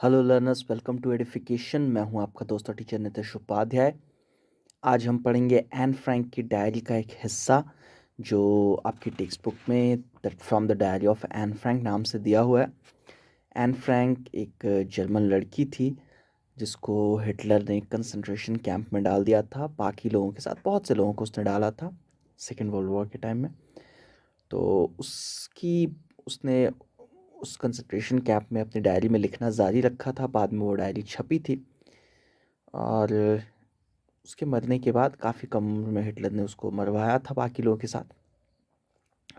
Hello learners, welcome to edification. मैं हूं आपका दोस्त और टीचर नितिश उपाध्याय। आज हम पढ़ेंगे एन फ्रैंक की डायरी का एक हिस्सा जो आपकी टेक्स्ट बुक में that from the diary of Anne Frank नाम से दिया हुआ है। एन फ्रैंक एक जर्मन लड़की थी जिसको हिटलर ने कंसंट्रेशन कैंप में डाल दिया था। बाकी लोगों के साथ बहुत से लोगों को उसने डाला था सेकेंड वर्ल्ड वॉर के टाइम में। तो उसकी उसने उस कंसंट्रेशन कैंप में अपनी डायरी में लिखना जारी रखा था। बाद में वो डायरी छपी थी और उसके मरने के बाद काफ़ी कम उम्र में हिटलर ने उसको मरवाया था बाकी लोगों के साथ।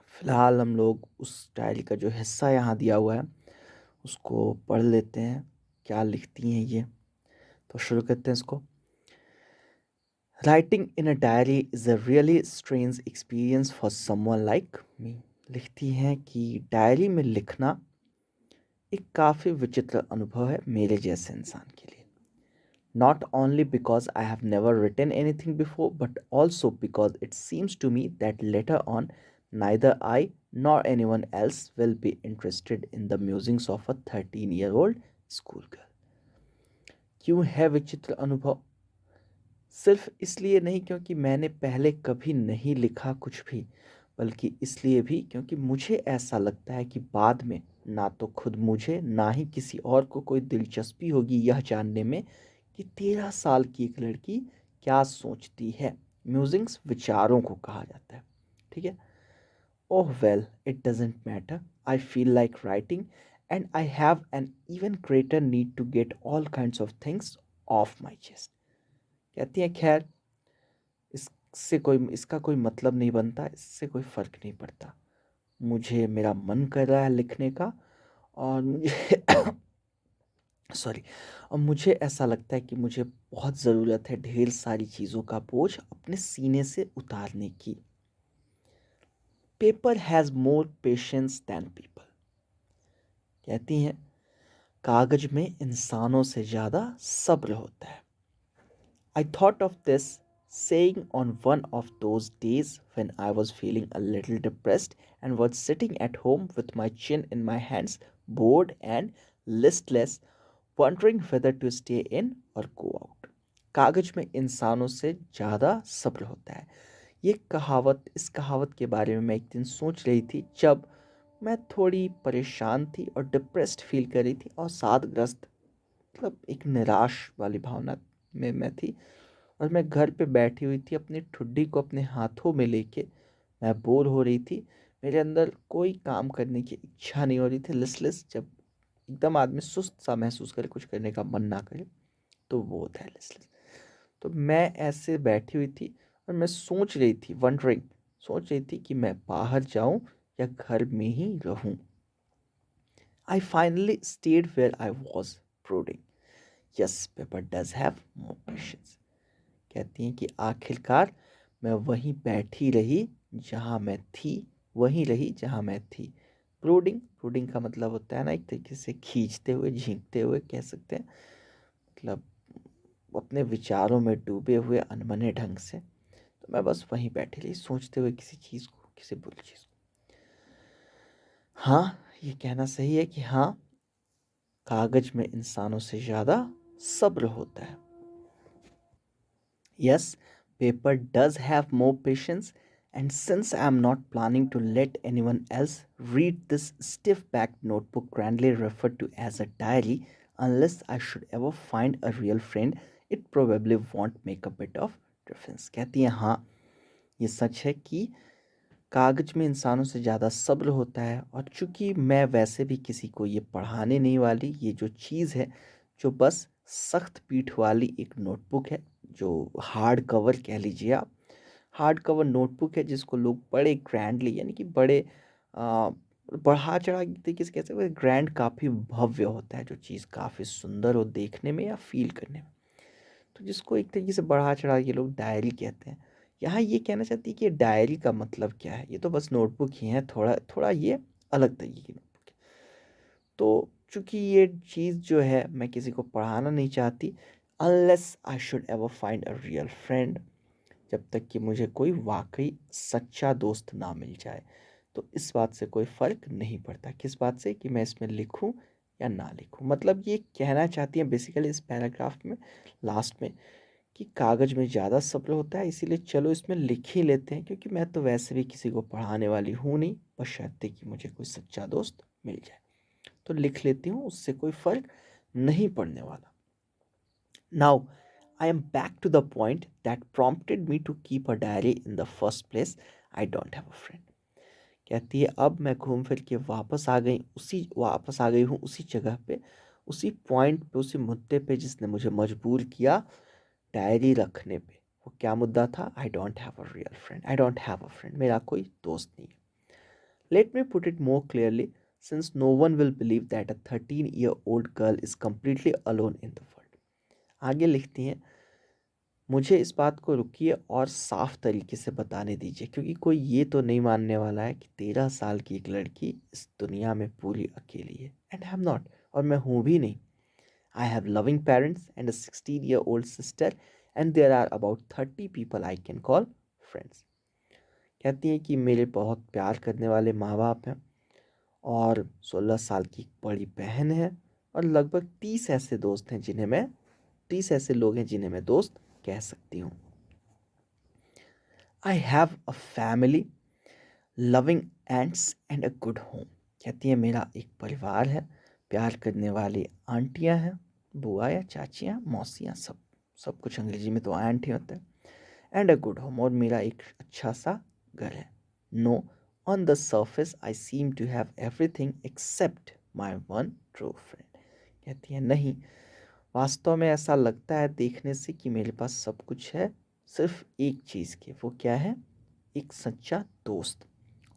फिलहाल हम लोग उस डायरी का जो हिस्सा यहाँ दिया हुआ है उसको पढ़ लेते हैं, क्या लिखती हैं ये। तो शुरू करते हैं इसको। Writing in a diary is a really strange experience for someone like me. लिखती हैं कि डायरी में लिखना एक काफ़ी विचित्र अनुभव है मेरे जैसे इंसान के लिए। Not only because I have never written anything before, but also because it seems to me that later on, neither I nor anyone else will be interested in the musings of a 13-year-old schoolgirl. क्यों है विचित्र अनुभव? सिर्फ इसलिए नहीं क्योंकि मैंने पहले कभी नहीं लिखा कुछ भी, बल्कि इसलिए भी क्योंकि मुझे ऐसा लगता है कि बाद में ना तो खुद मुझे ना ही किसी और को कोई दिलचस्पी होगी यह जानने में कि 13 साल की एक लड़की क्या सोचती है। म्यूजिंग्स विचारों को कहा जाता है, ठीक है। Oh well, it doesn't matter, I feel like writing and I have an even greater need to get all kinds of things off my chest. कहती है खैर, इसका कोई मतलब नहीं बनता, इससे कोई फ़र्क नहीं पड़ता। मुझे मेरा मन कर रहा है लिखने का और मुझे सॉरी, और मुझे ऐसा लगता है कि मुझे बहुत ज़रूरत है ढेर सारी चीज़ों का बोझ अपने सीने से उतारने की। Paper has more patience than people. कहती हैं कागज में इंसानों से ज़्यादा सब्र होता है। I thought of this saying on one of those days when I was feeling a little depressed and was sitting at home with my chin in my hands, bored and listless, wondering whether to stay in or go out. कागज में इंसानों से ज़्यादा सब्र होता है। इस कहावत के बारे में मैं एक दिन सोच रही थी जब मैं थोड़ी परेशान थी और डिप्रेस्ड फील कर रही थी और सादग्रस्त, मतलब एक निराश वाली भावना में मैं थी। और मैं घर पे बैठी हुई थी अपनी ठुड्डी को अपने हाथों में लेके। मैं बोर हो रही थी, मेरे अंदर कोई काम करने की इच्छा नहीं हो रही थी। लिस्टलेस, जब एकदम आदमी सुस्त सा महसूस करे, कुछ करने का मन ना करे, तो वो होता है लिस्टलेस। तो मैं ऐसे बैठी हुई थी और मैं सोच रही थी, वंडरिंग, सोच रही थी कि मैं बाहर जाऊं या घर में ही रहूं। I finally stayed where I was brooding. Yes, paper does have more patience. कहती हैं कि आखिरकार मैं वहीं बैठी रही जहाँ मैं थी, वहीं रही जहाँ मैं थी। ब्रूडिंग, ब्रूडिंग का मतलब होता है ना, एक तरीके से खींचते हुए, झींकते हुए कह सकते हैं। मतलब अपने विचारों में डूबे हुए अनमने ढंग से। तो मैं बस वहीं बैठी रही सोचते हुए किसी चीज़ को, किसी बुरी चीज़ को। हाँ, ये कहना सही है कि हाँ, कागज में इंसानों से ज़्यादा सब्र होता है। Yes, paper does have more patience, and since I am not planning to let anyone else read this stiff backed notebook grandly referred to as a diary, unless I should ever find a real friend, it probably won't make a bit of difference. कहती है हाँ, ये सच है कि कागज में इंसानों से ज़्यादा सब्र होता है, और चूंकि मैं वैसे भी किसी को ये पढ़ाने नहीं वाली, ये जो चीज़ है जो बस सख्त पीठ वाली एक नोटबुक है, जो हार्ड कवर कह लीजिए आप, हार्ड कवर नोटबुक है जिसको लोग बड़े ग्रैंडली, यानी कि बड़े बढ़ा चढ़ा के तरीके से कह सकते हैं। ग्रैंड काफ़ी भव्य होता है, जो चीज़ काफ़ी सुंदर हो देखने में या फील करने में, तो जिसको एक तरीके से बढ़ा चढ़ा के लोग डायरी कहते हैं। यहाँ ये कहना चाहती है कि डायरी का मतलब क्या है, ये तो बस नोटबुक ही है, थोड़ा थोड़ा ये अलग तरीके की नोटबुक है। तो चूंकि ये चीज़ जो है मैं किसी को पढ़ाना नहीं चाहती, unless I should ever find a real friend, जब तक कि मुझे कोई वाकई सच्चा दोस्त ना मिल जाए। तो इस बात से कोई फ़र्क नहीं पड़ता, किस बात से, कि मैं इसमें लिखूं या ना लिखूं। मतलब ये कहना चाहती हैं बेसिकली इस पैराग्राफ में लास्ट में कि कागज़ में ज़्यादा सब्र होता है, इसीलिए चलो इसमें लिख ही लेते हैं, क्योंकि मैं तो वैसे भी किसी को पढ़ाने वाली हूँ नहीं, बशर्ते कि मुझे कोई सच्चा दोस्त मिल जाए। तो लिख लेती हूँ, उससे कोई फ़र्क नहीं पड़ने वाला। Now I am back to the point that prompted me to keep a diary in the first place. I don't have a friend. कहती है अब मैं घूम फिर के वापस आ गई हूँ उसी जगह पे, उसी पॉइंट पे, उसी मुद्दे पे जिसने मुझे मजबूर किया डायरी रखने पे। वो क्या मुद्दा था? I don't have a real friend. I don't have a friend, मेरा कोई दोस्त नहीं है। Let me put it more clearly, since no one will believe that a 13-year-old girl is completely alone in the world। आगे लिखती हैं, मुझे इस बात को रुकिए और साफ तरीके से बताने दीजिए, क्योंकि कोई ये तो नहीं मानने वाला है कि 13 साल की एक लड़की इस दुनिया में पूरी अकेली है। एंड आई एम नॉट, और मैं हूँ भी नहीं। I have loving parents and a 16-year-old sister, and there are about 30 people I can call friends। कहती हैं कि मेरे बहुत प्यार करने वाले माँ बाप हैं और 16 साल की एक बड़ी बहन है, और लगभग 30 ऐसे लोग हैं जिन्हें मैं दोस्त कह सकती हूँ। I have a family, loving ants and a good home. कहती है मेरा एक परिवार है, प्यार करने वाली आंटियां हैं, बुआ या चाचियां, मौसियां, सब सब कुछ अंग्रेजी में तो आंट ही होता है। एंड अ गुड होम, और मेरा एक अच्छा सा घर है। No, on the surface I seem to have everything except my one true friend. कहती है नहीं, वास्तव में ऐसा लगता है देखने से कि मेरे पास सब कुछ है, सिर्फ एक चीज़ की। वो क्या है? एक सच्चा दोस्त।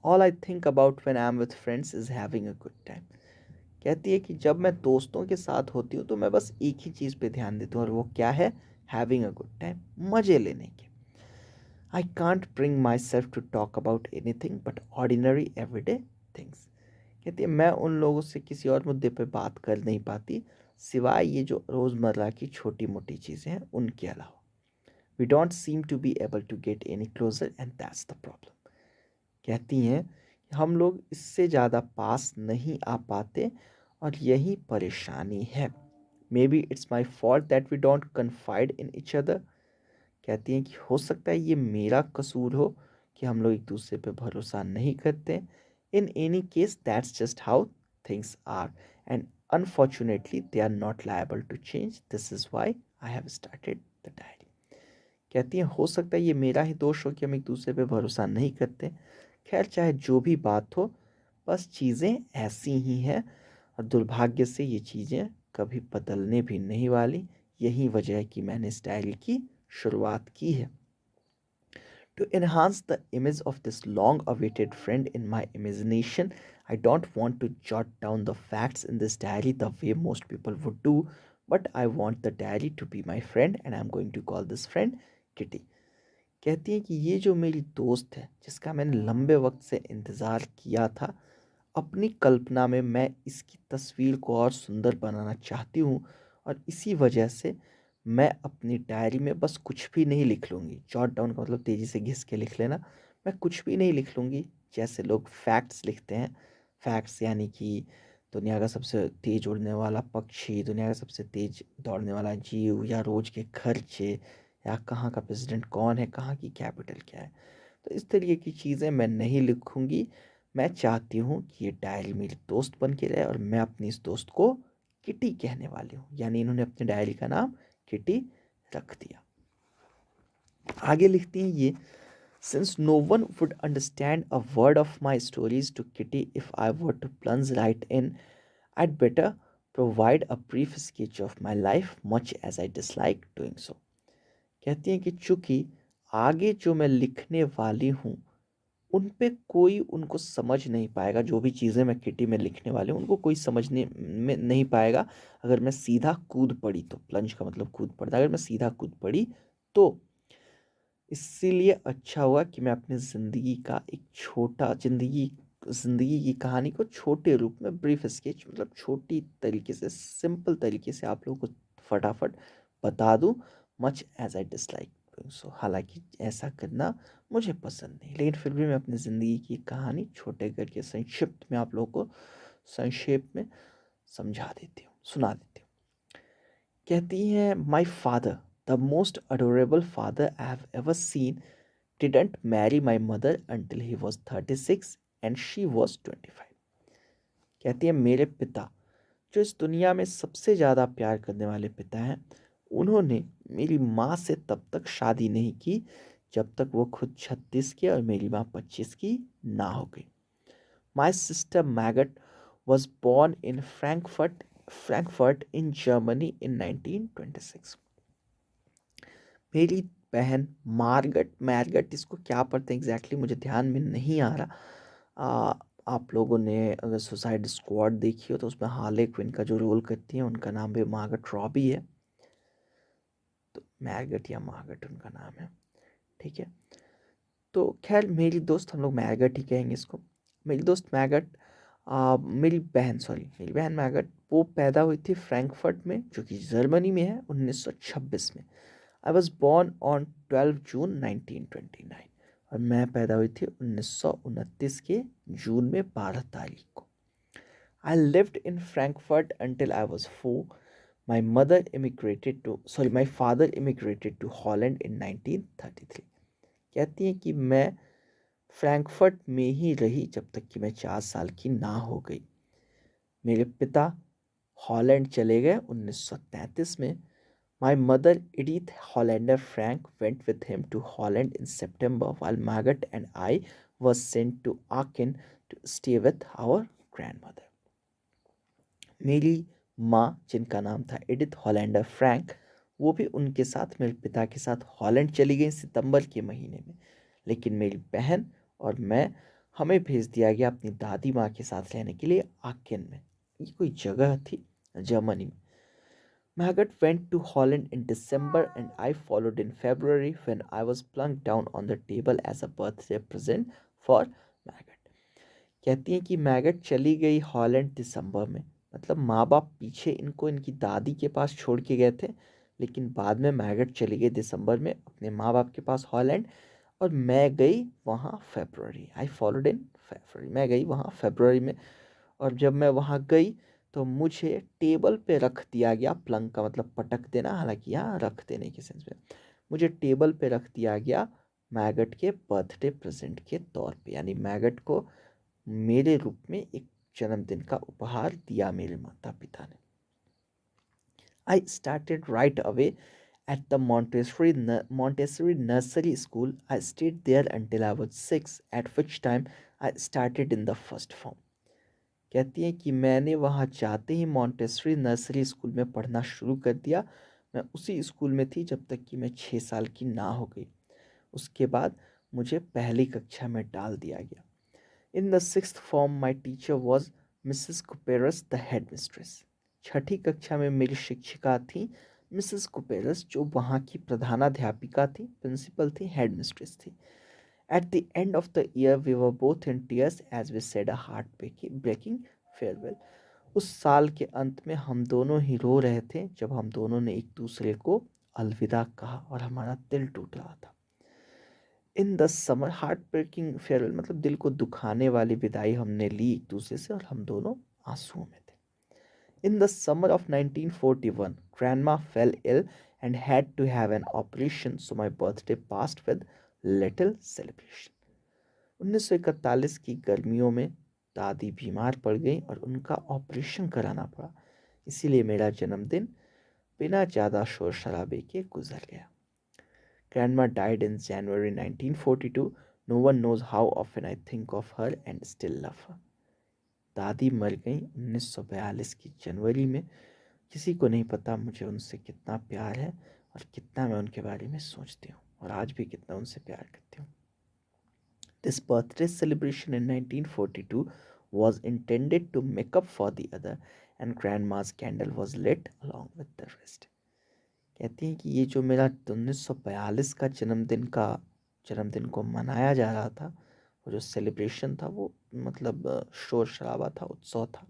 All I think about when I am with friends is having a good time. कहती है कि जब मैं दोस्तों के साथ होती हूँ तो मैं बस एक ही चीज़ पे ध्यान देती हूँ, और वो क्या है? हैविंग अ गुड टाइम, मज़े लेने के। I can't bring myself to talk about anything but ordinary everyday things. कहती है मैं उन लोगों से किसी और मुद्दे पर बात कर नहीं पाती सिवाय ये जो रोज़मर्रा की छोटी मोटी चीज़ें हैं उनके अलावा। We don't seem to be able to get any closer and that's the problem. कहती हैं कि हम लोग इससे ज़्यादा पास नहीं आ पाते, और यही परेशानी है। Maybe it's my fault that we don't confide in each other. कहती हैं कि हो सकता है ये मेरा कसूर हो कि हम लोग एक दूसरे पे भरोसा नहीं करते। In any case that's just how things are, and unfortunately they are not liable to change. This is why I have started the diary. कहती हैं हो सकता है ये मेरा ही दोष हो कि हम एक दूसरे पे भरोसा नहीं करते। खैर चाहे जो भी बात हो, बस चीज़ें ऐसी ही हैं, और दुर्भाग्य से ये चीज़ें कभी बदलने भी नहीं वाली। यही वजह है कि मैंने इस डायरी की शुरुआत की है। To enhance the image of this long awaited friend in my imagination, I don't want to jot down the facts in this diary the way most people would do, but I want the diary to be my friend, and I'm going to call this friend Kitty। कहती है कि ये जो मेरी दोस्त है जिसका मैंने लंबे वक्त से इंतज़ार किया था, अपनी कल्पना में मैं इसकी तस्वीर को और सुंदर बनाना चाहती हूँ, और इसी वजह से मैं अपनी डायरी में बस कुछ भी नहीं लिख लूँगी। जॉट डाउन का मतलब तेज़ी से घिस के लिख लेना। मैं कुछ भी नहीं लिख लूँगी जैसे लोग फैक्ट्स लिखते हैं। फैक्ट्स यानी कि दुनिया का सबसे तेज़ उड़ने वाला पक्षी, दुनिया का सबसे तेज़ दौड़ने वाला जीव, या रोज़ के खर्चे, या कहाँ का प्रेसिडेंट कौन है, कहाँ की कैपिटल क्या है। तो इस तरीके की चीज़ें मैं नहीं लिखूँगी। मैं चाहती हूँ कि ये डायरी मेरी दोस्त बन के रहे, और मैं अपनी इस दोस्त को किटी कहने वाली हूँ। यानी इन्होंने अपनी डायरी का नाम किटी रख दिया। आगे लिखती हैं ये, since no one would understand a word of my stories to Kitty if I were to plunge right in, I'd better provide a brief sketch of my life much as I dislike doing so। कहती हैं कि चूंकि आगे जो मैं लिखने वाली हूँ उन पे कोई उनको समझ नहीं पाएगा, जो भी चीज़ें मैं किटी में लिखने वाली हूँ उनको कोई समझने में नहीं पाएगा अगर मैं सीधा कूद पड़ी तो। प्लंज का मतलब कूद पड़ता, अगर मैं सीधा कूद पड़ी तो। इसीलिए अच्छा हुआ कि मैं अपनी ज़िंदगी का एक छोटा ज़िंदगी की कहानी को छोटे रूप में, ब्रीफ स्केच मतलब छोटी तरीके से, सिंपल तरीके से आप लोगों को फटाफट बता दूं। Much as I dislike doing so, हालांकि ऐसा करना मुझे पसंद नहीं, लेकिन फिर भी मैं अपनी ज़िंदगी की कहानी छोटे करके संक्षिप्त में आप लोगों को संक्षेप में समझा देती हूँ, सुना देती हूँ। कहती हैं, my father, the most adorable father I have ever seen, didn't marry my mother until he was 36 and she was 25। कहती है, मेरे पिता जो इस दुनिया में सबसे ज़्यादा प्यार करने वाले पिता हैं, उन्होंने मेरी माँ से तब तक शादी नहीं की जब तक वो खुद 36 की और मेरी माँ 25 की ना हो गई। My sister maggot was born in Frankfurt in Germany in 1926। मेरी बहन मार्गट मैरगट, इसको क्या पढ़ते हैं एग्जैक्टली मुझे ध्यान में नहीं आ रहा। आप लोगों ने अगर सुसाइड स्क्वाड देखी हो तो उसमें हार्ले क्विन का जो रोल करती हैं उनका नाम भी मार्गट रॉबी है, तो मैरगट या मार्गट उनका नाम है, ठीक है। तो खैर मेरी दोस्त, हम लोग मैगट ही कहेंगे इसको, मेरी दोस्त मैगट, मेरी बहन मैगट, वो पैदा हुई थी फ्रैंकफर्ट में जो कि जर्मनी में है 1926 में। आई वॉज बॉर्न ऑन 12 जून 1929 और मैं पैदा हुई थी 1929 के जून में 12 तारीख को। I lived in Frankfurt until I was 4। My father emigrated to Holland in 1933। कहती हैं कि मैं फ्रैंकफर्ट में ही रही जब तक कि मैं 4 साल की ना हो गई। मेरे पिता हॉलैंड चले गए 1933 में। My mother, Edith Hollander Frank, went with him to Holland in September, while Margaret and I was sent to Aachen to stay with our grandmother. मेरी माँ, जिनका नाम था एडिथ हॉलैंडर फ्रैंक, वो भी उनके साथ, मेरे पिता के साथ हॉलैंड चली गई सितंबर के महीने में। लेकिन मेरी बहन और मैं, हमें भेज दिया गया अपनी दादी माँ के साथ रहने के लिए आकेन में। ये कोई जगह थी जर्मनी में। Margaret went to Holland in December and I followed in February when I was plunked down on the table as a birthday present for Margaret. कहती हैं कि मैगट चली गई हॉलैंड दिसंबर में, मतलब माँ बाप पीछे इनको इनकी दादी के पास छोड़ के गए थे, लेकिन बाद में मैगट चली गई दिसंबर में अपने माँ बाप के पास हॉलैंड, और मैं गई वहाँ फरवरी। आई फॉलोड इन फरवरी, मैं गई वहाँ फरवरी में। और जब मैं वहाँ गई तो मुझे टेबल पे रख दिया गया, प्लंग का मतलब पटक देना, हालांकि यहाँ रख देने के सेंस में, मुझे टेबल पे रख दिया गया मैगट के बर्थडे प्रेजेंट के तौर पे, यानी मैगट को मेरे रूप में एक जन्मदिन का उपहार दिया मेरे माता पिता ने। I started right away at the Montessori Nursery School. I stayed there until I was 6, at which time I started in the first form. कहती हैं कि मैंने वहाँ जाते ही मॉन्टेसरी नर्सरी स्कूल में पढ़ना शुरू कर दिया। मैं उसी स्कूल में थी जब तक कि मैं 6 साल की ना हो गई। उसके बाद मुझे पहली कक्षा में डाल दिया गया। In the 6th form my teacher was Mrs Kuperus the head mistress. छठी कक्षा में मेरी शिक्षिका थी मिसेस कुपेरस, जो वहाँ की प्रधानाध्यापिका थी, प्रिंसिपल थी, हेड मिस्ट्रेस थी। At the end of the year, we were both in tears as we said a heart-breaking farewell. उस साल के अंत में हम दोनों ही रो रहे थे जब हम दोनों ने एक दूसरे को अलविदा कहा और हमारा दिल टूट रहा था। In the summer, heartbreaking farewell मतलब दिल को दुखाने वाली विदाई हमने ली एक दूसरे से और हम दोनों आंसुओं में थे। इन the summer of 1941, grandma fell ill and had to have an operation, so my birthday passed with little celebration. 1941 की गर्मियों में दादी बीमार पड़ गई और उनका ऑपरेशन कराना पड़ा, इसीलिए मेरा जन्मदिन बिना ज़्यादा शोर शराबे के गुजर गया। Grandma died in January 1942. No one knows how often I think of her and still love her. दादी मर गई 1942 की जनवरी में। किसी को नहीं पता मुझे उनसे कितना प्यार है और कितना मैं उनके बारे में सोचती हूँ और आज भी कितना उनसे प्यार करती हूँ। This birthday celebration in 1942 was intended to make up for the other, and grandma's candle was lit along with the rest. कहती हैं कि ये जो मेरा 1942 का जन्मदिन को मनाया जा रहा था, वो जो सेलिब्रेशन था, वो मतलब शोर शराबा था, उत्सव था,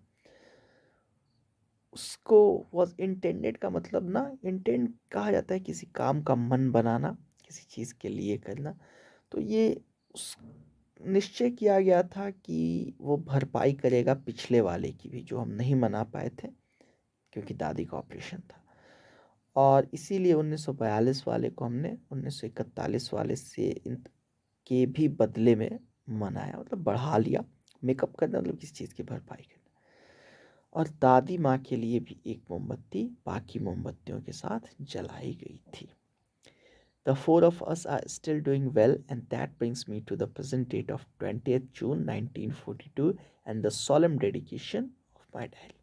उसको वॉज इंटेंडेड का मतलब ना, इंटेंड कहा जाता है किसी काम का मन बनाना, किसी चीज़ के लिए करना। तो ये उस निश्चय किया गया था कि वो भरपाई करेगा पिछले वाले की भी, जो हम नहीं मना पाए थे क्योंकि दादी का ऑपरेशन था। और इसीलिए 1942 वाले को हमने 1941 वाले से के भी बदले में मनाया, मतलब बढ़ा लिया। मेकअप करना मतलब किसी चीज़ की भरपाई करना। और दादी माँ के लिए भी एक मोमबत्ती बाकी मोमबत्तियों के साथ जलाई गई थी। The four of us are still doing well, and that brings me to the present date of 20th June 1942 and the solemn dedication of my diary.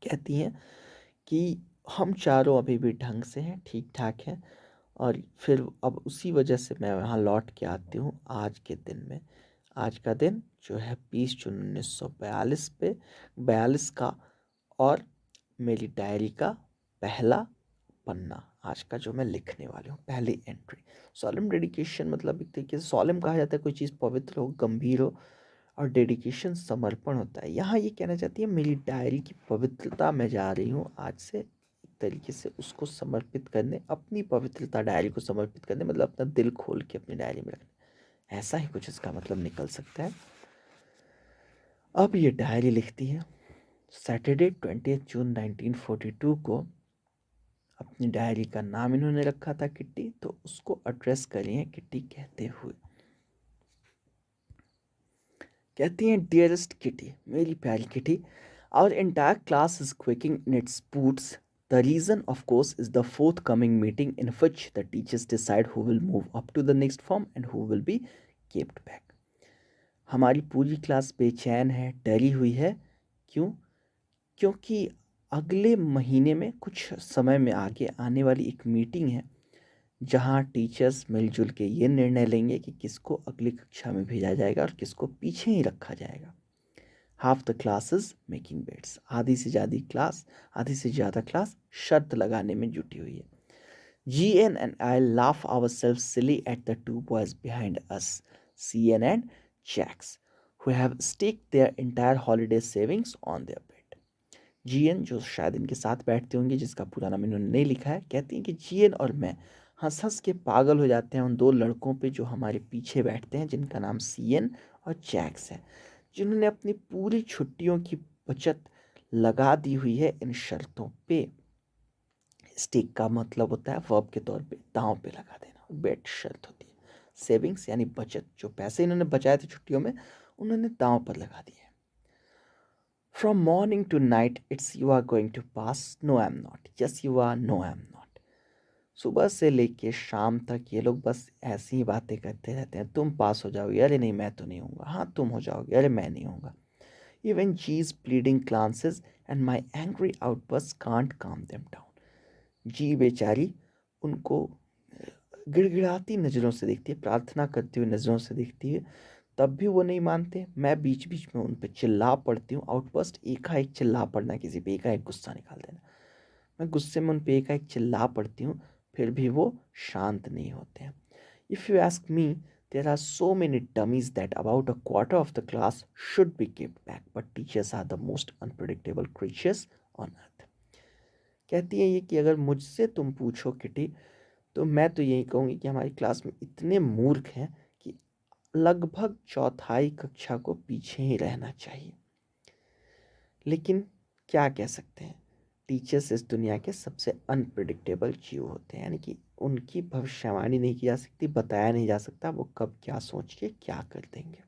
कहती हैं कि हम चारों अभी भी ढंग से हैं, ठीक ठाक हैं, और फिर अब उसी वजह से मैं यहाँ लौट के आती हूँ आज के दिन में। आज का दिन जो है 20 जून 1942 पे 42 का, और मेरी डायरी का पहला पन्ना आज का जो मैं लिखने वाली हूँ, पहली एंट्री। सॉलम डेडिकेशन मतलब एक तरीके से सॉलम कहा जाता है कोई चीज़ पवित्र हो, गंभीर हो, और डेडिकेशन समर्पण होता है। यहाँ ये कहना चाहती है मेरी डायरी की पवित्रता मैं जा रही हूँ आज से एक तरीके से उसको समर्पित करने, अपनी पवित्रता डायरी को समर्पित करने, मतलब अपना दिल खोल के अपनी डायरी में रखने, ऐसा ही कुछ इसका मतलब निकल सकता है। अब ये डायरी लिखती है सैटरडे 20 जून 1942 को। अपनी डायरी का नाम इन्होंने रखा था किट्टी, तो उसको एड्रेस करिए किट्टी कहते हुए। कहती हैं डियरेस्ट किटी, मेरी प्यारी Kitty, our entire class is quaking in its boots. The reason, of course, is the forthcoming meeting in which the teachers decide who will move up to the next form and who will be kept back. हमारी पूरी class बेचैन है, डरी हुई है। क्यों? क्योंकि अगले महीने में कुछ समय में आगे आने वाली एक मीटिंग है जहां टीचर्स मिलजुल के ये निर्णय लेंगे कि किसको अगली कक्षा में भेजा जाएगा और किसको पीछे ही रखा जाएगा। Half the classes making bets, आधी से ज़्यादा क्लास शर्त लगाने में जुटी हुई है। GN and I laugh ourselves silly at the two boys behind us, CN and Jax, who have staked their entire holiday savings on their bet. GN, जो शायद इनके साथ बैठते होंगे, जिसका पूरा नाम इन्होंने नहीं लिखा है, कहती हैं कि GN और मैं हंस हंस के पागल हो जाते हैं उन दो लड़कों पे जो हमारे पीछे बैठते हैं, जिनका नाम CN और जैक्स है, जिन्होंने अपनी पूरी छुट्टियों की बचत लगा दी हुई है इन शर्तों पे। स्टेक का मतलब होता है वर्ब के तौर पे दांव पे लगा देना, और बेट शर्त होती है। सेविंग्स यानी बचत, जो पैसे इन्होंने बचाए थे छुट्टियों में उन्होंने दांव पर लगा दिए। From morning to night it's you are going to pass, no I am not, yes you are, no I am not. सुबह से लेके शाम तक ये लोग बस ऐसी ही बातें करते रहते हैं। तुम पास हो जाओगे, अरे नहीं मैं तो नहीं हूँगा, हाँ तुम हो जाओगे, अरे मैं नहीं हूँगा। Even G's pleading glances and my angry outbursts can't calm them down. जी बेचारी उनको गिड़गिड़ाती नज़रों से देखती है, प्रार्थना करती हुई नज़रों से देखती है, तब भी वो नहीं मानते। मैं बीच बीच में उन पर चिल्ला पड़ती हूँ। आउटबर्स्ट, एकाएक चिल्ला पड़ना, किसी पे एकाएक गुस्सा निकाल देना। मैं गुस्से में उन पर एकाएक चिल्ला पड़ती हूँ, फिर भी वो शांत नहीं होते हैं। If you ask me, there are so many dummies that about a quarter of the class should be kept back, but teachers are the most unpredictable creatures on earth. कहती है ये कि अगर मुझसे तुम पूछो किटी, तो मैं तो यही कहूँगी कि हमारी क्लास में इतने मूर्ख हैं कि लगभग चौथाई कक्षा को पीछे ही रहना चाहिए। लेकिन क्या कह सकते हैं, टीचर्स इस दुनिया के सबसे अनप्रिडिक्टेबल जीव होते हैं, यानी कि उनकी भविष्यवाणी नहीं की जा सकती, बताया नहीं जा सकता वो कब क्या सोच के क्या कर देंगे।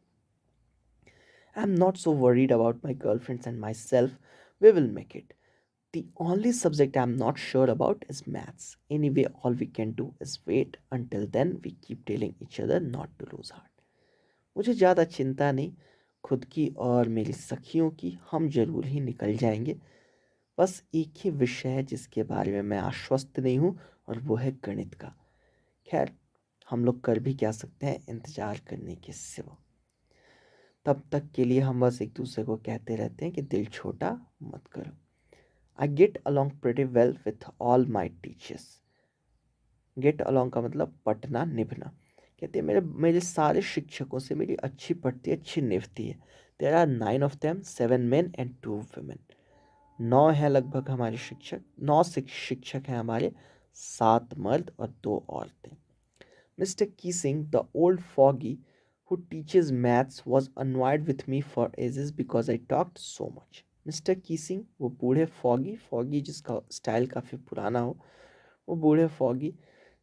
I am not so worried about my girlfriends and my self, we will make it. The only subject I'm not sure about is maths. Anyway, all we can do is wait. Until then, we keep telling each other not to lose heart. मुझे ज़्यादा चिंता नहीं खुद की और मेरी सखियों की, हम जरूर ही निकल जाएंगे। बस एक ही विषय है जिसके बारे में मैं आश्वस्त नहीं हूँ, और वो है गणित का। खैर, हम लोग कर भी क्या सकते हैं इंतज़ार करने के सिवा। तब तक के लिए हम बस एक दूसरे को कहते रहते हैं कि दिल छोटा मत करो। I get along pretty well with all my teachers. Get along का मतलब पटना निभना। कहते हैं मेरे मेरे सारे शिक्षकों से मेरी अच्छी पटती, अच्छी निभती है। There are 9 of them, 7 men and 2 women. 9 हैं लगभग हमारे शिक्षक, 9 शिक्षक हैं हमारे, 7 मर्द और 2 औरतें। Mr. Keesing, the old fogey who teaches maths was annoyed with me for ages because I talked so much. Mister Keesing, वो बूढ़े फॉगी फॉगी जिसका स्टाइल काफ़ी पुराना हो, वो बूढ़े फॉगी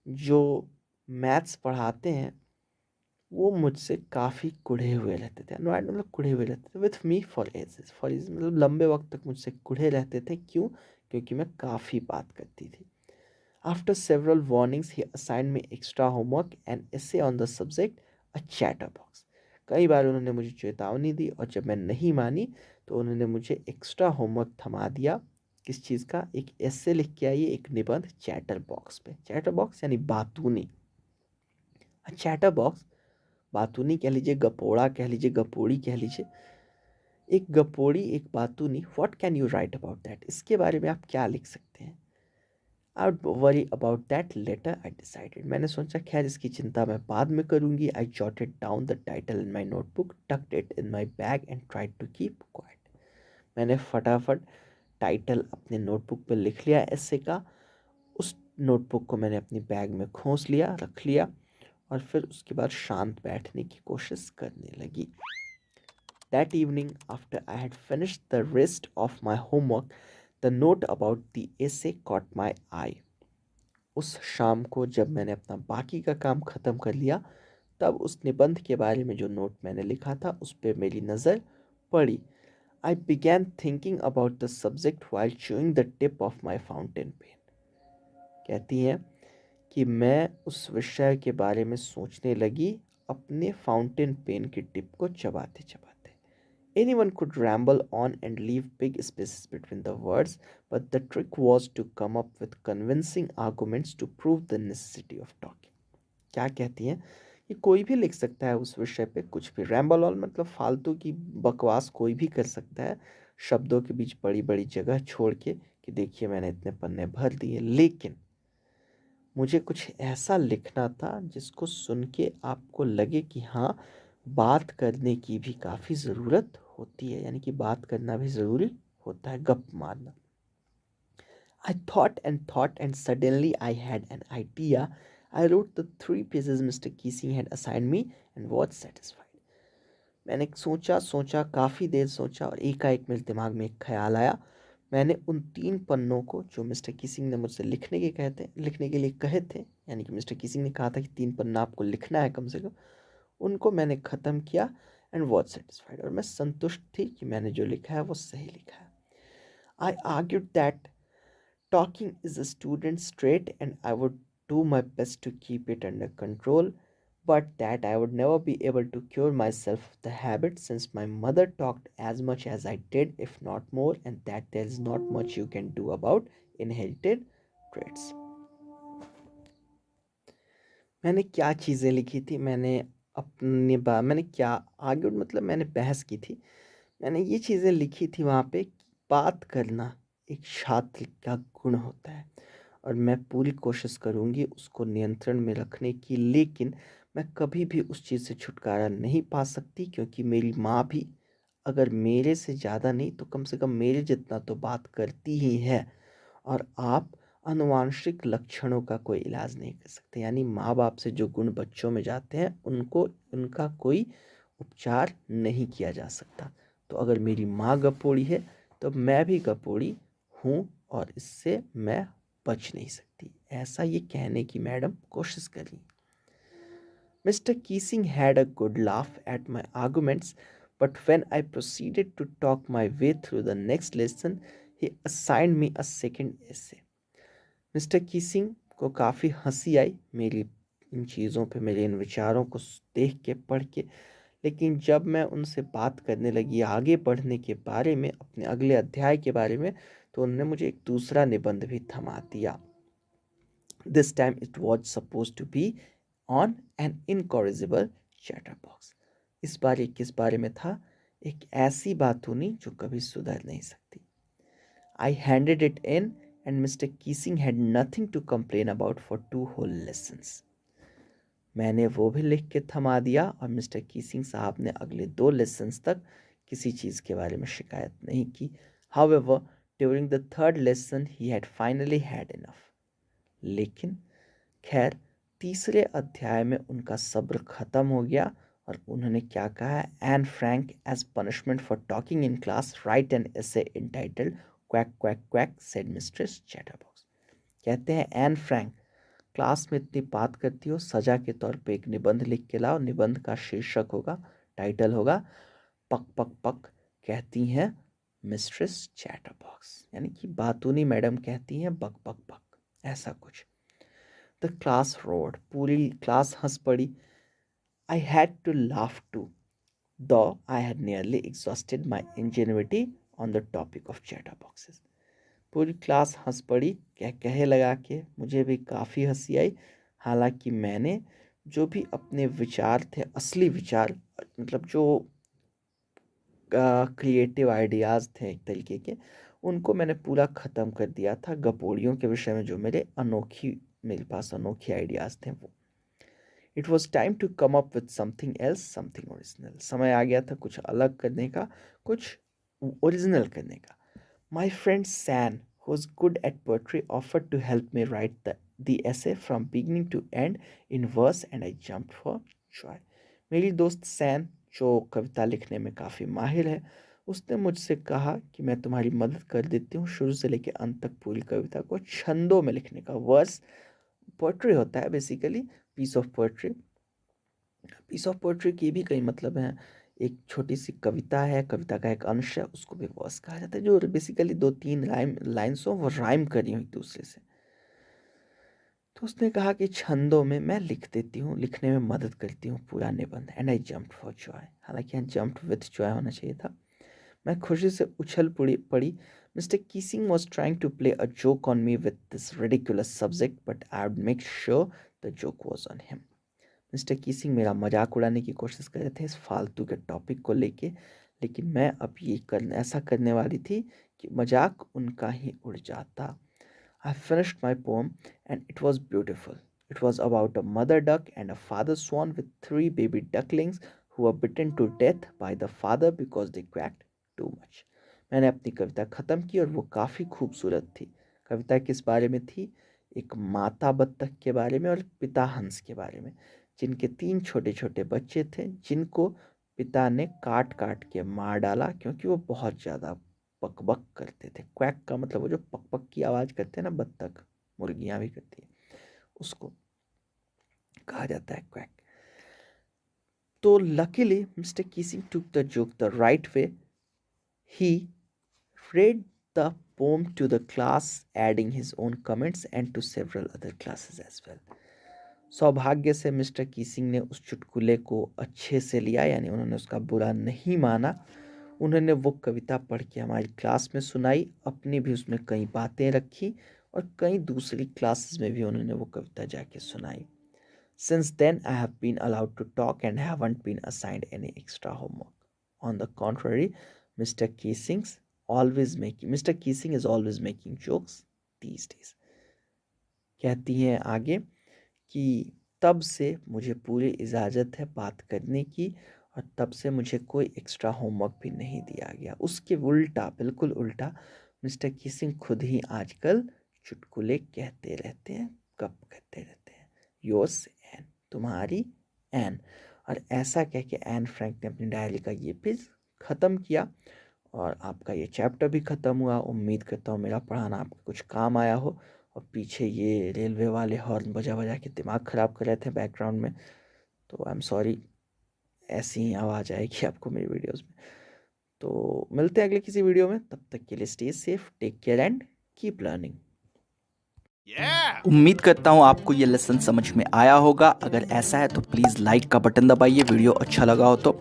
जो मैथ्स पढ़ाते हैं, वो मुझसे काफ़ी कुढ़े हुए रहते थे। अनॉयड मतलब कुढ़े हुए रहते थे with me for ages, for age मतलब लंबे वक्त तक मुझसे कुढ़े रहते थे। क्यों? क्योंकि मैं काफ़ी बात करती थी। After several warnings he assign me extra homework and essay on the subject a chatter box. कई बार उन्होंने मुझे चेतावनी दी और जब मैं नहीं मानी तो उन्होंने मुझे एक्स्ट्रा होमवर्क थमा दिया। किस चीज़ का? एक ऐसे लिख के आइए, एक निबंध चैटर बॉक्स पे। चैटर बॉक्स यानी बातूनी। चैटर बॉक्स, बातूनी कह लीजिए, गपोड़ा कह लीजिए, गपोड़ी कह लीजिए। एक गपोड़ी, एक बातूनी, what can you write about that? इसके बारे में आप क्या लिख सकते हैं? I would worry about that later, I decided. मैंने सोचा खैर इसकी चिंता मैं बाद में करूंगी। I jotted down the title in my notebook, tucked it in my bag and tried to keep quiet. मैंने फटाफट टाइटल अपने नोटबुक पर लिख लिया ऐसे का। उस नोटबुक को मैंने अपनी बैग में खोस लिया, रख लिया और फिर उसके बाद शांत बैठने की कोशिश करने लगी। That evening, after I had finished the rest of my homework, the note about the essay caught my eye. उस शाम को जब मैंने अपना बाकी का काम ख़त्म कर लिया, तब उस निबंध के बारे में जो नोट मैंने लिखा था उस पर मेरी नज़र पड़ी। I began thinking about the subject while chewing the tip of my fountain pen. कहती हैं कि मैं उस विषय के बारे में सोचने लगी अपने फाउंटेन पेन की टिप को चबाते चबाते। Anyone could ramble on and leave big spaces between the words, but the trick was to come up with convincing arguments to prove the necessity of talking. क्या कहती हैं कि कोई भी लिख सकता है उस विषय पे कुछ भी। रैम्बल ऑन मतलब फालतू की बकवास कोई भी कर सकता है, शब्दों के बीच बड़ी बड़ी जगह छोड़ के कि देखिए मैंने इतने पन्ने भर दिए। लेकिन मुझे कुछ ऐसा लिखना था जिसको सुन के आपको लगे कि हाँ, बात करने की भी काफ़ी ज़रूरत होती है, यानी कि बात करना भी ज़रूरी होता है, गप मारना। I thought and suddenly I had an idea. I wrote the 3 pages Mr. Keesing had assigned me and was satisfied. मैंने सोचा सोचा, काफ़ी देर सोचा और एकाएक मेरे दिमाग में एक ख्याल आया। मैंने उन 3 पन्नों को जो मिस्टर किसिंग ने मुझसे लिखने के लिए कहे थे, यानी कि मिस्टर किसिंग ने कहा था कि 3 पन्ना आपको लिखना है कम से कम, उनको मैंने ख़त्म किया एंड वॉज सेटिस्फाइड, और मैं संतुष्ट थी कि मैंने जो लिखा है वो सही लिखा है। I argued that talking is a student's trait and I would do my best to keep it under control, but that I would never be able to cure myself of the habit since my mother talked as much as I did, if not more, and that there is not much you can do about inherited traits. मैंने क्या चीज़ें लिखी थी? मैंने क्या argued मतलब मैंने बहस की थी। मैंने ये चीज़ें लिखी थी वहाँ पे कि बात करना एक छात्र का गुण होता है और मैं पूरी कोशिश करूँगी उसको नियंत्रण में रखने की, लेकिन मैं कभी भी उस चीज़ से छुटकारा नहीं पा सकती क्योंकि मेरी माँ भी अगर मेरे से ज़्यादा नहीं तो कम से कम मेरे जितना तो बात करती ही है। और आप आनुवांशिक लक्षणों का कोई इलाज नहीं कर सकते, यानी माँ बाप से जो गुण बच्चों में जाते हैं उनको उनका कोई उपचार नहीं किया जा सकता। तो अगर मेरी माँ गपोड़ी है तो मैं भी गपोड़ी हूँ और इससे मैं बच नहीं सकती, ऐसा ये कहने की मैडम कोशिश करी। Mister Keesing had a good laugh at my arguments, but when I proceeded to talk my way through the next lesson, he assigned me a second essay. Mister Keesing को काफ़ी हंसी आई मेरी इन चीज़ों पे, मेरे इन विचारों को देख के, पढ़ के। लेकिन जब मैं उनसे बात करने लगी आगे बढ़ने के बारे में, अपने अगले अध्याय के बारे में, तो उन्होंने मुझे एक दूसरा निबंध भी थमा दिया। This time it was suppose to be on an incorrigible chatter box. इस बार ये किस बारे में था? एक ऐसी बातूनी जो कभी सुधर नहीं सकती। I handed it in and Mr. Keesing had nothing to complain about for 2 whole lessons. मैंने वो भी लिख के थमा दिया और मिस्टर कीसिंग साहब ने अगले 2 लेसन्स तक किसी चीज़ के बारे में शिकायत नहीं की। However, during the 3rd lesson he had finally had enough. लेकिन खैर तीसरे अध्याय में उनका सब्र ख़त्म हो गया और उन्होंने क्या कहा है, an frank as punishment for talking in class write an essay entitled quack quack quack said Mistress Chatterbox. कहते हैं एन फ्रैंक, क्लास में इतनी बात करती हो, सजा के तौर पे एक निबंध लिख के लाओ। निबंध का शीर्षक होगा, टाइटल होगा पक पक पक कहती हैं मिस्ट्रेस चैटरबॉक्स, यानी कि बातूनी मैडम कहती हैं बक बक बक, ऐसा कुछ। द क्लास रोड, पूरी क्लास हंस पड़ी। I had to laugh too, though I had nearly exhausted my ingenuity on the topic of chatterboxes. पूरी क्लास हंस पड़ी, कहे लगा के मुझे भी काफ़ी हंसी आई। हालांकि मैंने जो भी अपने विचार थे, असली विचार, मतलब जो क्रिएटिव आइडियाज़ थे एक तरीके के, उनको मैंने पूरा ख़त्म कर दिया था गपोड़ियों के विषय में, जो मेरे पास अनोखी आइडियाज़ थे वो। It was time to come up with something else, something original. समय आ गया था कुछ अलग करने का, कुछ ओरिजिनल करने का। My friend San, who was good at poetry, offered to help me write the essay from beginning to end in verse and I jumped for joy. मेरी दोस्त सैन, जो कविता लिखने में काफ़ी माहिर है, उसने मुझसे कहा कि मैं तुम्हारी मदद कर देती हूँ शुरू से लेकर अंत तक पूरी कविता को छंदों में लिखने का। वर्स पोएट्री होता है basically, piece of poetry. Piece of poetry की भी कई मतलब हैं। एक छोटी सी कविता है, कविता का एक अंश है, उसको भी वर्स कहा जाता है, जो बेसिकली 2-3 लाइन्स हो, वो राइम करी हो एक दूसरे से। तो उसने कहा कि छंदों में मैं लिख देती हूँ, लिखने में मदद करती हूँ पूरा निबंध। And I jumped for Joy, हालांकि यहाँ जम्प्ड विथ जॉय होना चाहिए था। मैं खुशी से उछल पड़ी। Mister Keesing was trying to play a joke on me with this ridiculous subject, but I would make sure the joke was on him. Mister Keesing मेरा मजाक उड़ाने की कोशिश कर रहे थे इस फालतू के टॉपिक को लेके, लेकिन मैं अब ऐसा करने वाली थी कि मजाक उनका ही उड़ जाता। I finished my poem and it was beautiful. It was about a mother duck and a father swan with 3 baby ducklings who were bitten to death by the father because they quacked too much. मैंने अपनी कविता ख़त्म की और वो काफ़ी खूबसूरत थी। कविता किस बारे में थी? एक माता बत्तख के बारे में और पिता हंस के बारे में, जिनके 3 छोटे छोटे बच्चे थे, जिनको पिता ने काट काट के मार डाला क्योंकि वो बहुत ज़्यादा पक बक करते थे। क्वैक का मतलब वो जो पक पक की आवाज़ करते हैं ना, बत्तख, मुर्गियाँ भी करती है, उसको कहा जाता है क्वैक। तो luckily mister Keesing took the joke the right way. He read the poem to the class, adding his own comments and to several other classes as well. सौभाग्य से मिस्टर कीसिंग ने उस चुटकुले को अच्छे से लिया, यानी उन्होंने उसका बुरा नहीं माना। उन्होंने वो कविता पढ़ के हमारी क्लास में सुनाई, अपनी भी उसमें कई बातें रखी और कई दूसरी क्लासेस में भी उन्होंने वो कविता जाके सुनाई। Since then I have been allowed to talk and haven't been assigned any extra homework. On the contrary, Mr. Keesing is always making jokes these days. कहती हैं आगे कि तब से मुझे पूरी इजाज़त है बात करने की और तब से मुझे कोई एक्स्ट्रा होमवर्क भी नहीं दिया गया। उसके उल्टा, बिल्कुल उल्टा, मिस्टर कीसिंग खुद ही आजकल चुटकुले कहते रहते हैं, गप करते रहते हैं। योर्स एन, तुम्हारी एन। और ऐसा कह के एन फ्रैंक ने अपनी डायरी का ये पेज ख़त्म किया और आपका ये चैप्टर भी ख़त्म हुआ। उम्मीद करता हूँ मेरा पढ़ाना आपको कुछ काम आया हो। और पीछे ये रेलवे वाले हॉर्न बजा बजा के दिमाग ख़राब कर रहे थे बैकग्राउंड में, तो आई एम सॉरी, ऐसी ही आवाज़ आएगी आपको मेरी वीडियोस में। तो मिलते हैं अगले किसी वीडियो में, तब तक के लिए stay safe, take care and keep learning. उम्मीद करता हूँ आपको ये लेसन समझ में आया होगा। अगर ऐसा है तो प्लीज़ लाइक का बटन दबाइए, वीडियो अच्छा लगा हो तो,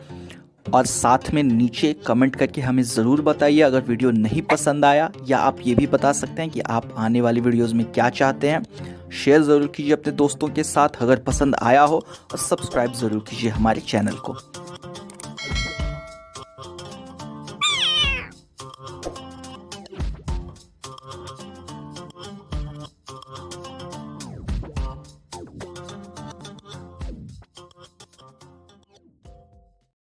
और साथ में नीचे कमेंट करके हमें ज़रूर बताइए अगर वीडियो नहीं पसंद आया, या आप ये भी बता सकते हैं कि आप आने वाली वीडियोस में क्या चाहते हैं। शेयर ज़रूर कीजिए अपने दोस्तों के साथ अगर पसंद आया हो, और सब्सक्राइब ज़रूर कीजिए हमारे चैनल को।